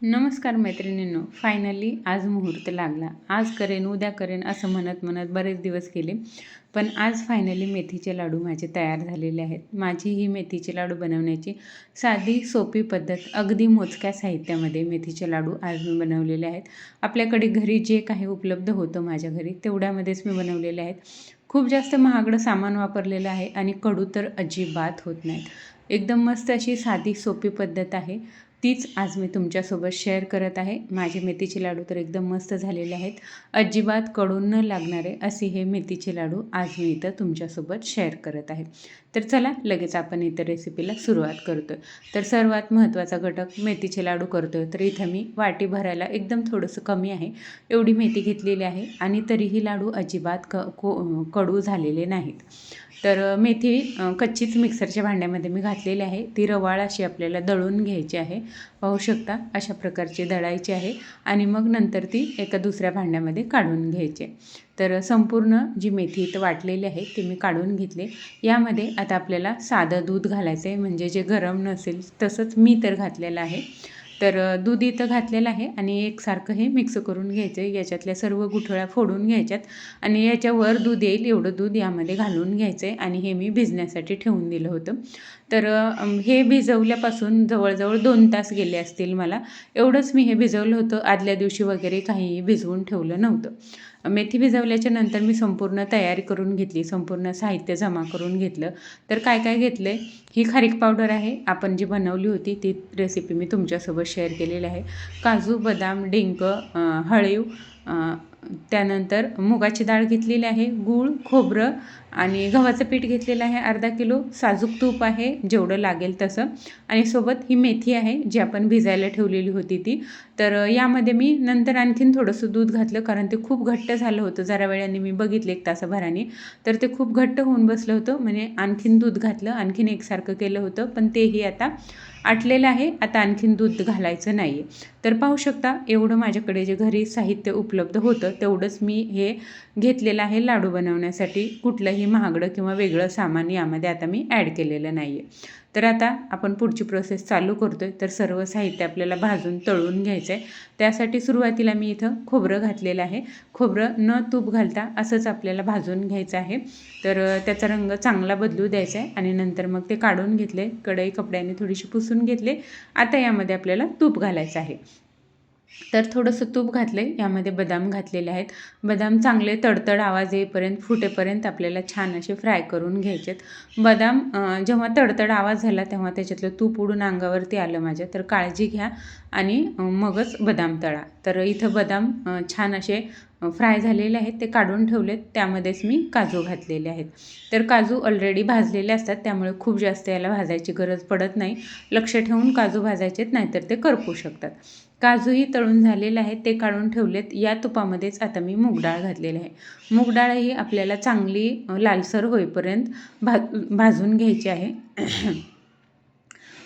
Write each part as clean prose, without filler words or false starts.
नमस्कार मैत्रिणींनो, फायनली आज मुहूर्त लागला. आज करेन, उद्या करेन असं म्हणत म्हणत बरेच दिवस गेले. पण आज फायनली मेथीचे लाडू माझे तयार झालेले आहेत. माझी ही मेथीचे लाडू बनवण्याची साधी सोपी पद्धत, अगदी मोजक्या साहित्यामध्ये मेथीचे लाडू आज मी बनवलेले आहेत. आपल्याकडे घरी जे काही उपलब्ध होतं माझ्या घरी तेवढ्यामध्येच मी बनवलेले आहेत. खूप जास्त महागडं सामान वापरलेलं आहे आणि कडू तर अजिबात होत नाहीत. एकदम मस्त अशी साधी सोपी पद्धत आहे. तीच आज मी तुमच्यासोबत शेअर करत आहे. माझे मेथीचे लाडू तर एकदम मस्त झालेले आहेत. अजिबात कडू न लागणारे असे हे मेथीचे लाडू आज मी इथं तुमच्यासोबत शेअर करत आहे. तर चला लगेच आपण इथं रेसिपीला सुरुवात करतो आहे. तर सर्वात महत्त्वाचा घटक मेथीचे लाडू करतो आहे. तर इथं मी वाटी भरायला एकदम थोडंसं कमी आहे एवढी मेथी घेतलेली आहे आणि तरीही लाडू अजिबात कडू झालेले नाहीत. तर मेथी कच्चीच मिक्सरच्या भांड्यामध्ये मी घातलेली आहे. ती रवाळ अशी आपल्याला दळून घ्यायची आहे. पाहू शकता अशा प्रकारची दळायची आहे आणि मग नंतर ती एका दुसऱ्या भांड्यामध्ये काढून घ्यायची. तर संपूर्ण जी मेथी इथं वाटलेली आहे ती मी काढून घेतले. यामध्ये आता आपल्याला साधं दूध घालायचं आहे, म्हणजे जे गरम नसेल तसंच मी तर घातलेलं आहे. तर दूध इथं घातलेलं आहे आणि एकसारखं हे मिक्स करून घ्यायचं आहे. याच्यातल्या सर्व गुठळ्या फोडून घ्यायच्यात आणि याच्यावर दूध येईल एवढं दूध यामध्ये घालून घ्यायचं आहे आणि हे मी भिजण्यासाठी ठेवून दिलं होतं. तर हे भिजवल्यापासून जवळजवळ 2 तास गेले असतील मला. एवढंच मी हे भिजवलं होतं. आदल्या दिवशी वगैरे काहीही भिजवून ठेवलं नव्हतं. मेथी भिजवल्याच्या नंतर मी संपूर्ण तयारी करून घेतली, संपूर्ण साहित्य जमा करून घेतलं. तर काय काय घेतलं आहे, ही खारीक पावडर आहे. आपण जी बनवली होती ती रेसिपी मी तुमच्यासोबत शेअर केलेली आहे. काजू, बदाम, डिंक, हळीव, त्यानंतर मुगाची डाळ घेतलेली आहे, गूळ, खोबरं आणि गव्हाचं पीठ घेतलेलं आहे अर्धा किलो, साजूक तूप आहे जेवढं लागेल तसं आणि सोबत ही मेथी आहे जी आपण भिजायला ठेवलेली होती ती. तर यामध्ये मी नंतर आणखीन थोडंसं दूध घातलं कारण ते खूप घट्ट झालं होतं. जरा वेळाने मी बघितले 1 तासाभराने तर ते खूप घट्ट होऊन बसलं होतं. म्हणजे आणखीन दूध घातलं, आणखीन एकसारखं केलं होतं, पण तेही आता आटलेलं आहे. आता आणखीन दूध घालायचं नाही आहे. तर पाहू शकता एवढं माझ्याकडे जे घरी साहित्य उपलब्ध होतं तेवढंच मी हे घेतलेलं आहे लाडू बनवण्यासाठी. कुठलंही महागडं किंवा वेगळं सामान यामध्ये आता मी ॲड केलेलं नाही आहे. तर आता आपण पुढची प्रोसेस चालू करतो आहे. तर सर्व साहित्य आपल्याला भाजून तळून घ्यायचं आहे. त्यासाठी सुरुवातीला मी इथं खोबरं घातलेलं आहे. खोबरं न तूप घालता असंच आपल्याला भाजून घ्यायचं आहे. तर त्याचा रंग चांगला बदलू द्यायचा आहे आणि नंतर मग ते काढून घेतले. कढई कपड्याने थोडीशी पुसून घेतले. आता यामध्ये आपल्याला तूप घालायचं आहे. तर थोडंसं तूप घातलं आहे. यामध्ये बदाम घातलेले आहेत. बदाम चांगले तडतड आवाज येईपर्यंत, फुटेपर्यंत आपल्याला छान असे फ्राय करून घ्यायचे आहेत. बदाम जेव्हा तडतड आवाज झाला तेव्हा त्याच्यातलं तूप उडून अंगावरती आलं माझ्या. तर काळजी घ्या आणि मगच बदाम तळा. तर इथं बदाम छान असे फ्राय झालेले आहेत, ते काढून ठेवलेत. त्यामध्येच मी काजू घातलेले आहेत. तर काजू ऑलरेडी भाजलेले असतात त्यामुळे खूप जास्त याला भाजायची गरज पडत नाही. लक्ष ठेवून काजू भाजायचेत, नाहीतर ते करपू शकतात. काजूही तळून झालेले आहेत, ते काढून ठेवलेत. या तुपामध्येच आता मी मूग डाळ घातलेली आहे. मूग डाळ ही आपल्याला चांगली लालसर होईपर्यंत भाजून घ्यायची आहे.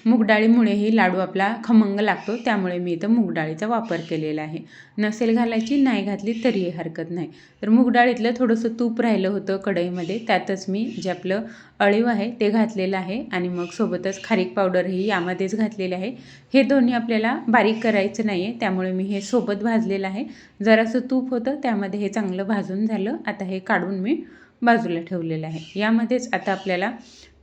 मूग डाळीमुळेही लाडू आपला खमंग लागतो, त्यामुळे मी इथं मूग डाळीचा वापर केलेला आहे. नसेल घालायची, नाही घातली तरीही हरकत नाही. तर मूग डाळीतलं थोडंसं तूप राहिलं होतं कढईमध्ये, त्यातच मी जे आपलं अळीव आहे ते घातलेलं आहे आणि मग सोबतच खारीक पावडरही यामध्येच घातलेली आहे. हे दोन्ही आपल्याला बारीक करायचं नाही आहे, त्यामुळे मी हे सोबत भाजलेलं आहे. जरासं तूप होतं त्यामध्ये हे चांगलं भाजून झालं. आता हे काढून मी बाजूला ठेवलेलं आहे. यामध्येच आता आपल्याला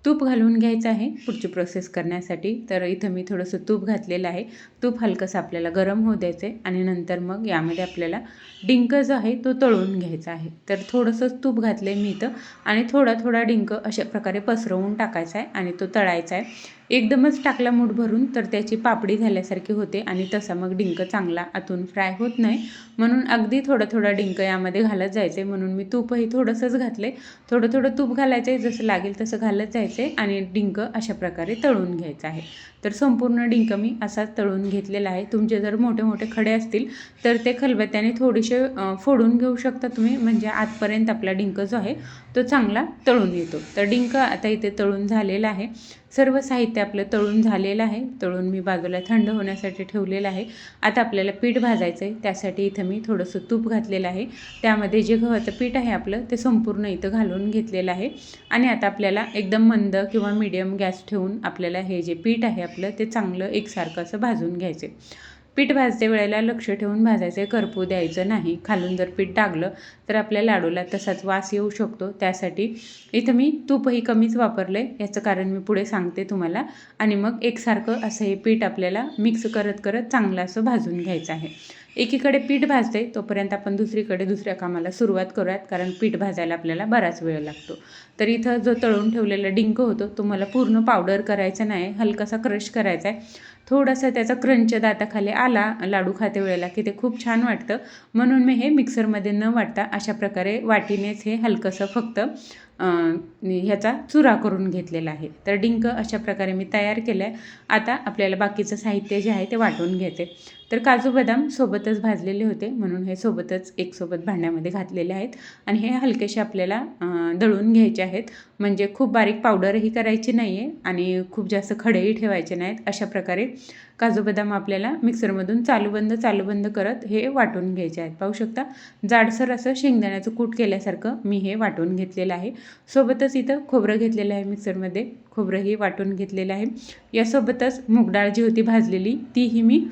तूप घालून घ्यायचं आहे पुढची प्रोसेस करण्यासाठी. तर इथं मी थोडंसं तूप घातलेलं आहे. तूप हलकंसं आपल्याला गरम होऊ द्यायचं आहे आणि नंतर मग यामध्ये आपल्याला डिंक जो आहे तो तळून घ्यायचा आहे. तर थोडंसंच तूप घातलं आहे मी इथं आणि थोडा थोडा डिंक अशा प्रकारे पसरवून टाकायचा आहे आणि तो तळायचा आहे. एकदमच टाकला मूठ भरून तर त्याची पापडी झाल्यासारखी होते आणि तसा मग डिंक चांगला आतून फ्राय होत नाही. म्हणून अगदी थोडा थोडा डिंक यामध्ये घालत जायचं आहे. म्हणून मी तूपही थोडंसंच घातलं आहे. थोडं थोडं तूप घालायचं आहे, जसं लागेल तसं घालत जायचं आहे आणि डिंक अशा प्रकारे तळून घ्यायचा आहे. तर संपूर्ण डिंक मी असाच तळून घेतलेला आहे. तुमचे जर मोठे मोठे खडे असतील तर ते खलबत्त्याने थोडेसे फोडून घेऊ शकता तुम्ही, म्हणजे आतपर्यंत आपला डिंक जो आहे तो चांगला तळून येतो. तर डिंक आता इथे तळून झालेला आहे. सर्व साहित्य आपलं तळून झालेलं आहे. तळून मी बाजूला थंड होण्यासाठी ठेवलेलं आहे. आता आपल्याला पीठ भाजायचं आहे. त्यासाठी इथं मी थोडंसं तूप घातलेलं आहे. त्यामध्ये जे गव्हाचं पीठ आहे आपलं ते संपूर्ण इथं घालून घेतलेलं आहे आणि आता आपल्याला एकदम मंद किंवा मीडियम गॅस ठेवून आपल्याला हे जे पीठ आहे आपलं ते चांगलं एकसारखं असं भाजून घ्यायचं आहे. पीठ भाजते वेळेला लक्ष ठेवून भाजायचं, करपू द्यायचं नाही. खालून जर पीठ टाकलं तर आपल्या लाडूला तसाच वास येऊ शकतो. त्यासाठी इथं मी तूपही कमीच वापरलं आहे, याचं कारण मी पुढे सांगते तुम्हाला. आणि मग एकसारखं असं हे पीठ आपल्याला मिक्स करत करत चांगलं असं भाजून घ्यायचं आहे. एकीकडे पीठ भाजते तोपर्यंत आपण दुसरीकडे दुसऱ्या कामाला सुरुवात करूयात, कारण पीठ भाजायला आपल्याला बराच वेळ लागतो. तर इथं जो तळून ठेवलेला डिंक होतो तो मला पूर्ण पावडर करायचा नाही, हलकासा क्रश करायचा आहे. थोडासा त्याचा क्रंच दाताखाली आला लाडू खाते वेळेला की ते खूप छान वाटतं. म्हणून मी हे मिक्सरमध्ये न वाटता अशा प्रकारे वाटीनेच हे हलकंसं फक्त ह्याचा चुरा करून घेतलेला आहे. तर डिंक अशा प्रकारे मी तयार केलं आहे. आता आपल्याला बाकीचं साहित्य जे आहे ते वाटून घ्यायचे. तर काजू बदाम सोबतच भाजलेले होते, म्हणून हे सोबतच एकसोबत भांड्यामध्ये घातलेले आहेत. आणि हे हलकेसे आपल्याला दळून घ्यायचे आहेत. म्हणजे खूप बारीक पावडरही करायची नाही आहे आणि खूप जास्त खडेही ठेवायचे नाहीत. अशा प्रकारे काजू बदाम आपल्याला मिक्सरमधून चालूबंद करत हे वाटून घ्यायचे आहेत. पाहू शकता जाडसर असं शेंगदाण्याचं कूट केल्यासारखं मी हे वाटून घेतलेलं आहे. सोबतच इथं खोबरं घेतलेलं आहे, मिक्सरमध्ये खोबरंही वाटून घेतलेलं आहे. यासोबतच मूगडाळ जी होती भाजलेली तीही मी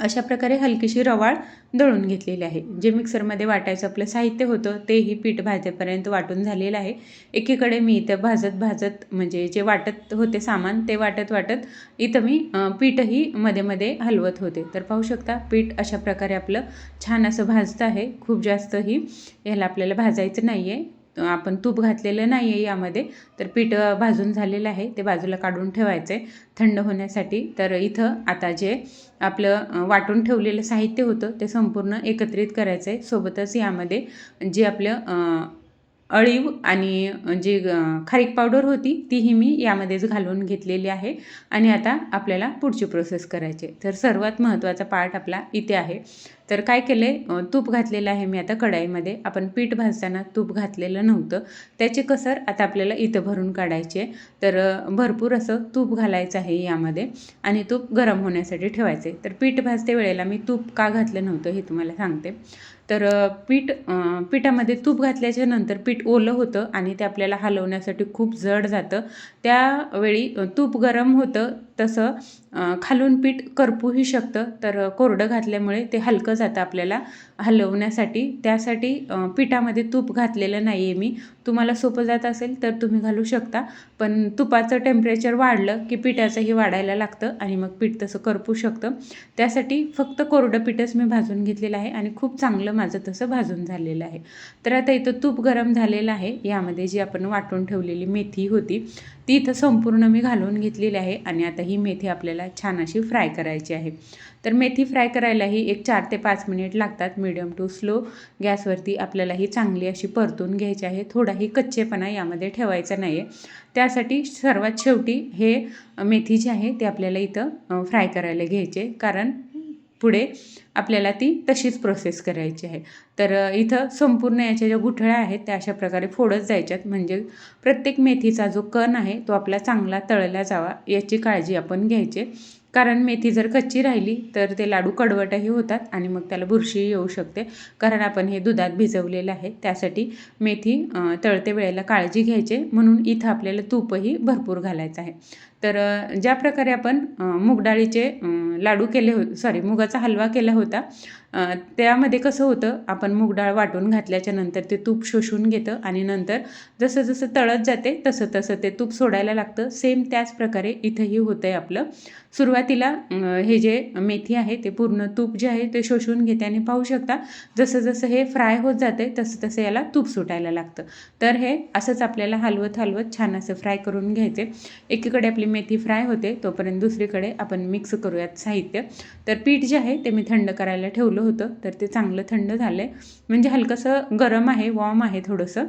अशा प्रकारे हलकीशी रवाळ दळून घेतलेली आहे. जे मिक्सरमध्ये वाटायचं आपलं साहित्य होतं तेही पीठ भाजेपर्यंत वाटून झालेलं आहे. एकीकडे मी इथं भाजत म्हणजे जे वाटत होते सामान ते वाटत इथं मी पीठही मध्ये हलवत होते. तर पाहू शकता पीठ अशा प्रकारे आपलं छान असं भाजतं आहे. खूप जास्तही ह्याला आपल्याला भाजायचं नाही आहे, आपण तूप घातलेलं नाही आहे यामध्ये. तर पीठ भाजून झालेलं आहे, ते बाजूला काढून ठेवायचं आहे थंड होण्यासाठी. तर इथं आता जे आपलं वाटून ठेवलेलं साहित्य होतं ते संपूर्ण एकत्रित करायचं आहे. सोबतच यामध्ये जे आपलं अळीव आणि जी खारीक पावडर होती तीही मी यामध्येच घालून घेतलेली आहे. आणि आता आपल्याला पुढची प्रोसेस करायची. तर सर्वात महत्त्वाचा पार्ट आपला इथे आहे. तर काय केलं आहे, तूप घातलेलं आहे मी आता कढाईमध्ये. आपण पीठ भाजताना तूप घातलेलं नव्हतं, त्याची कसर आता आपल्याला इथं भरून काढायची आहे. तर भरपूर असं तूप घालायचं आहे यामध्ये आणि तूप गरम होण्यासाठी ठेवायचं आहे. तर पीठ भाजते वेळेला मी तूप का घातलं नव्हतं हे तुम्हाला सांगते. तर पिठामध्ये तूप घातल्याच्या नंतर पीठ ओलं होतं आणि ते आपल्याला हलवण्यासाठी खूप जड जातं. त्यावेळी तूप गरम होतं तसं खालून पीठ करपूही शकतं. तर कोरडं घातल्यामुळे ते हलकं जातं आपल्याला हलवण्यासाठी. त्यासाठी पिठामध्ये तूप घातलेलं नाही आहे मी. तुम्हाला सोपं जात असेल तर तुम्ही घालू शकता, पण तुपाचं टेम्परेचर वाढलं की पिठाचंही वाढायला लागतं आणि मग पीठ तसं करपू शकतं. त्यासाठी फक्त कोरडं पीठच मी भाजून घेतलेलं आहे आणि खूप चांगलं माझं तसं भाजून झालेलं आहे. तर आता इथं तूप गरम झालेलं आहे. यामध्ये जी आपण वाटून ठेवलेली मेथी होती ती इथं संपूर्ण मी घालून घेतलेली आहे. आणि आता ही मेथी आपल्याला छान अशी फ्राय करायची आहे. तर मेथी फ्राय करायलाही एक 4 ते 5 मिनिट लागतात. मीडियम टू स्लो गॅसवरती आपल्याला ही चांगली अशी परतून घ्यायची आहे. थोडाही कच्चेपणा यामध्ये ठेवायचा नाही आहे. त्यासाठी सर्वात शेवटी हे मेथी जी आहे ती आपल्याला इथं फ्राय करायला घ्यायचे, कारण पुढे आपल्याला ती तशीच प्रोसेस करायची आहे. तर इथं संपूर्ण याच्या ज्या गुठळ्या आहेत त्या अशा प्रकारे फोडत जायच्यात, म्हणजे प्रत्येक मेथीचा जो कण आहे तो आपला चांगला तळला जावा याची काळजी आपण घ्यायची. कारण मेथी जर कच्ची राहिली तर ते लाडू कडवटही होतात आणि मग त्याला बुरशी येऊ शकते, कारण आपण हे दुधात भिजवलेलं आहे. त्यासाठी मेथी तळते वेळेला काळजी घ्यायची. म्हणून इथं आपल्याला तूपही भरपूर घालायचं आहे. तर ज्या प्रकारे आपण मूगडाळीचे लाडू केले मुगाचा हलवा केला होता, त्यामध्ये कसं होतं, आपण मूगडाळ वाटून घातल्याच्या नंतर ते तूप शोषून घेतं आणि नंतर जसं जसं तळत जाते तसं तसं ते तूप सोडायला लागतं. सेम त्याच प्रकारे इथंही होतं आहे आपलं. सुरुवातीला हे जे मेथी आहे ते पूर्ण तूप जे आहे ते शोषून घेते आणि पाहू शकता जसं जसं हे फ्राय होत जाते तसं तसं याला तूप सुटायला लागतं. तर हे असंच आपल्याला हलवत छान असं फ्राय करून घ्यायचे. एकीकडे आपली मेथी फ्राय होते तोपर्यंत दुसरीकडे आपण मिक्स करूयात साहित्य. तर पीठ जे आहे ते मी थंड करायला ठेवलं होतं, तर ते चांगलं थंड झालं आहे, म्हणजे हलकंसं गरम आहे, वॉर्म आहे थोडंसं.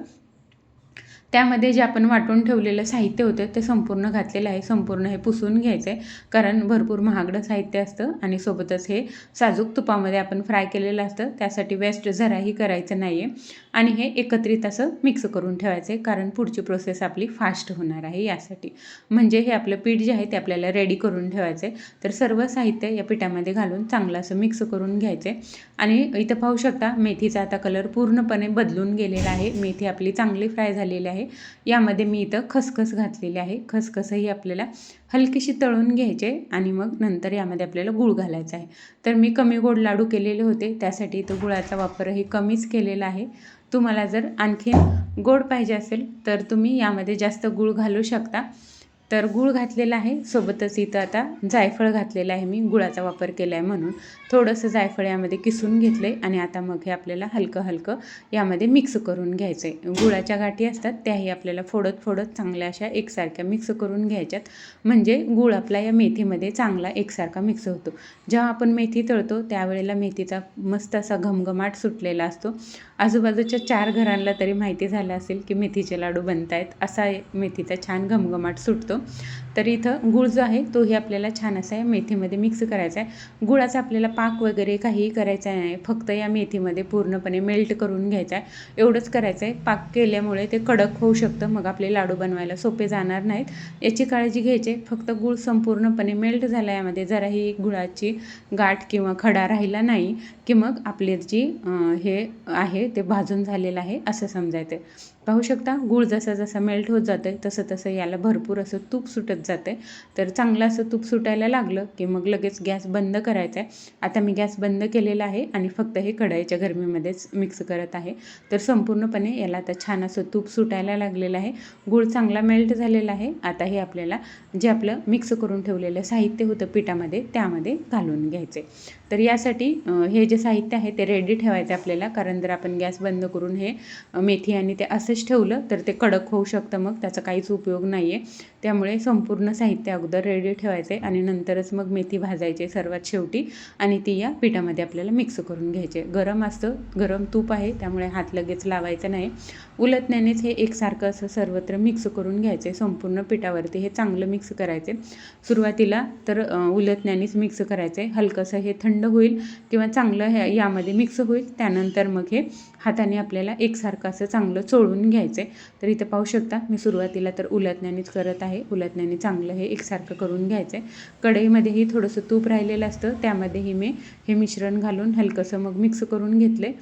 त्यामध्ये जे आपण वाटून ठेवलेलं साहित्य होतं ते संपूर्ण घातलेलं आहे. संपूर्ण हे पुसून घ्यायचं आहे, कारण भरपूर महागडं साहित्य असतं आणि सोबतच हे साजूक तुपामध्ये आपण फ्राय केलेलं असतं. त्यासाठी वेस्ट जराही करायचं नाही आहे. आणि हे एकत्रित असं मिक्स करून ठेवायचं आहे, कारण पुढची प्रोसेस आपली फास्ट होणार आहे यासाठी. म्हणजे हे आपलं पीठ जे आहे ते आपल्याला रेडी करून ठेवायचं आहे. तर सर्व साहित्य या पिठामध्ये घालून चांगलं असं मिक्स करून घ्यायचं आहे. आणि इथं पाहू शकता मेथीचा आता कलर पूर्णपणे बदलून गेलेला आहे. मेथी आपली चांगली फ्राय झालेली आहे आहे. यामध्ये मी इथं खसखस घातलेली आहे. खसखसही आपल्याला हलकीशी तळून घ्यायचे आणि मग नंतर यामध्ये आपल्याला गूळ घालायचा आहे. तर मी कमी गोड लाडू केलेले होते, त्यासाठी इथं गुळाचा वापरही कमीच केलेला आहे. तुम्हाला जर आणखीन गोड पाहिजे असेल तर तुम्ही यामध्ये जास्त गूळ घालू शकता. तर गूळ घातलेला आहे, सोबतच इथं आता जायफळ घातलेलं आहे. मी गुळाचा वापर केला आहे म्हणून थोडंसं जायफळ यामध्ये किसून घेतलं आहे आणि आता मग हे आपल्याला हलकं यामध्ये मिक्स करून घ्यायचं आहे. गुळाच्या गाठी असतात त्याही आपल्याला फोडत चांगल्या अशा एकसारख्या मिक्स करून घ्यायच्यात, म्हणजे गूळ आपला या मेथीमध्ये चांगला एकसारखा मिक्स होतो. जेव्हा आपण मेथी तळतो त्यावेळेला मेथीचा मस्त असा घमघमाट सुटलेला असतो. आजूबाजूच्या 4 घरांना तरी माहिती झालं असेल की मेथीचे लाडू बनत आहेत, असा मेथीचा छान घमघमाट सुटतो. तर इथं गूळ जो आहे तोही आपल्याला छान असा मेथीमध्ये मिक्स करायचा आहे. गुळाचा आपल्याला पाक वगैरे काहीही करायचा नाही, फक्त या मेथीमध्ये पूर्णपणे मेल्ट करून घ्यायचा आहे, एवढंच करायचं आहे. पाक केल्यामुळे ते कडक होऊ शकतं, मग आपले लाडू बनवायला सोपे जाणार नाहीत, याची काळजी घ्यायची. फक्त गूळ संपूर्णपणे मेल्ट झाला, यामध्ये जराही गुळाची गाठ किंवा खडा राहिला नाही की मग आपले जी हे आहे ते भाजून झालेलं आहे असं समजायचं. पाहू शकता गूळ जसा मेल्ट होत जातं आहे तसं याला भरपूर असं तूप सुटत जातं आहे. तर चांगलं असं तूप सुटायला लागलं की मग लगेच गॅस बंद करायचा आहे. आता मी गॅस बंद केलेला आहे आणि फक्त हे कढईच्या गरमीमध्येच मिक्स करत आहे. तर संपूर्णपणे याला आता छान असं तूप सुटायला लागलेलं आहे, गूळ चांगला मेल्ट झालेला आहे. आता हे आपल्याला जे आपलं मिक्स करून ठेवलेलं साहित्य होतं पिठामध्ये त्यामध्ये घालून घ्यायचे. तर यासाठी हे जे साहित्य आहे ते रेडी ठेवायचं आपल्याला, कारण जर आपण गॅस बंद करून हे मेथी आणि ते असंच ठेवलं तर ते कडक होऊ शकतं, मग त्याचा काहीच उपयोग नाही आहे. त्यामुळे संपूर्ण साहित्य अगोदर रेडी ठेवायचे आणि नंतरच मग मेथी भाजायची सर्वात शेवटी आणि ती या पिठामध्ये आपल्याला मिक्स करून घ्यायचे. गरम असतं, गरम तूप आहे त्यामुळे हात लगेच लावायचा नाही. उलटण्यानेच हे एकसारखं असं सर्वत्र मिक्स करून घ्यायचे. संपूर्ण पिठावरती हे चांगलं मिक्स करायचे. सुरुवातीला तर उलटण्यानेच मिक्स करायचे, हलकंसं हे थंड होईल किंवा चांगलं यामध्ये मिक्स होईल, त्यानंतर मग हे हाताने आपल्याला एकसारखं असं चांगलं चोळून घ्यायचं आहे. तर इथं पाहू शकता मी सुरुवातीला तर उलटण्यानेच करत आहे. उलटण्याने चांगलं हे एकसारखं करून घ्यायचं आहे. कढईमध्येही थोडंसं तूप राहिलेलं असतं, त्यामध्येही मी हे मिश्रण घालून हलकंसं मग मिक्स करून घेतले,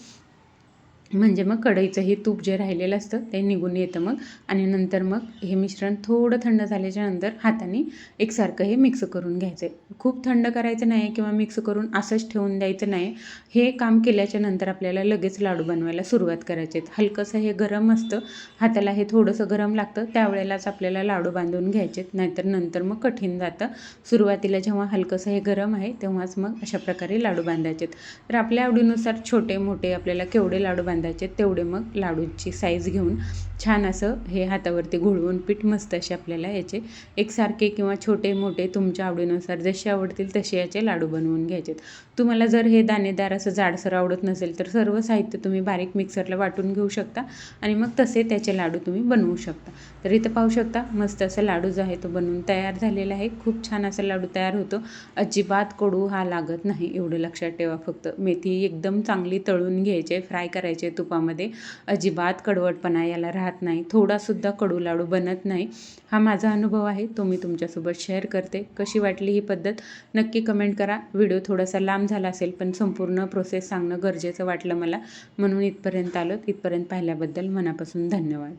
म्हणजे मग कढईचंही तूप जे राहिलेलं असतं ते निघून येतं मग. आणि नंतर मग हे मिश्रण थोडं थंड झाल्याच्या नंतर हाताने एकसारखं हे मिक्स करून घ्यायचं आहे. खूप थंड करायचं नाही किंवा मिक्स करून असंच ठेवून द्यायचं नाही. हे काम केल्याच्या नंतर आपल्याला लगेच लाडू बनवायला सुरुवात करायचे आहेत. हलकंसं हे गरम असतं, हाताला हे थोडंसं गरम लागतं, त्यावेळेलाच आपल्याला लाडू बांधून घ्यायचे आहेत, नाहीतर नंतर मग कठीण जातं. सुरुवातीला जेव्हा हलकंसं हे गरम आहे तेव्हाच मग अशा प्रकारे लाडू बांधायचे आहेत. तर आपल्या आवडीनुसार छोटे मोठे आपल्याला केवढे लाडू बांधायचे तेवढे मग लाडूची साईज घेऊन छान असं हे हातावरती घोळवून पीठ मस्त असे आपल्याला याचे एकसारखे किंवा छोटे मोठे तुमच्या आवडीनुसार जसे आवडतील तसे याचे लाडू बनवून घ्यायचे. तुम्हाला जर हे दाणेदार असं जाडसर आवडत नसेल तर सर्व साहित्य तुम्ही बारीक मिक्सरला वाटून घेऊ शकता आणि मग तसे त्याचे लाडू तुम्ही बनवू शकता. तर इथं पाहू शकता मस्त असं लाडू जो आहे तो बनवून तयार झालेला आहे. खूप छान असा लाडू तयार होतो, अजिबात कडू हा लागत नाही, एवढं लक्षात ठेवा. फक्त मेथी एकदम चांगली तळून घ्यायचे, फ्राय करायचे तुपामध्ये, अजिबात कडवटपणा याला राहत नाही, थोडासुद्धा कडू लाडू बनत नाही. हा माझा अनुभव आहे, तो मी तुमच्यासोबत शेअर करते. कशी वाटली ही पद्धत नक्की कमेंट करा. व्हिडिओ थोडासा लांब झाला असेल पण संपूर्ण प्रोसेस सांगणं गरजेचं वाटलं मला, म्हणून इथपर्यंत आलो. इथपर्यंत पाहिल्याबद्दल मनापासून धन्यवाद.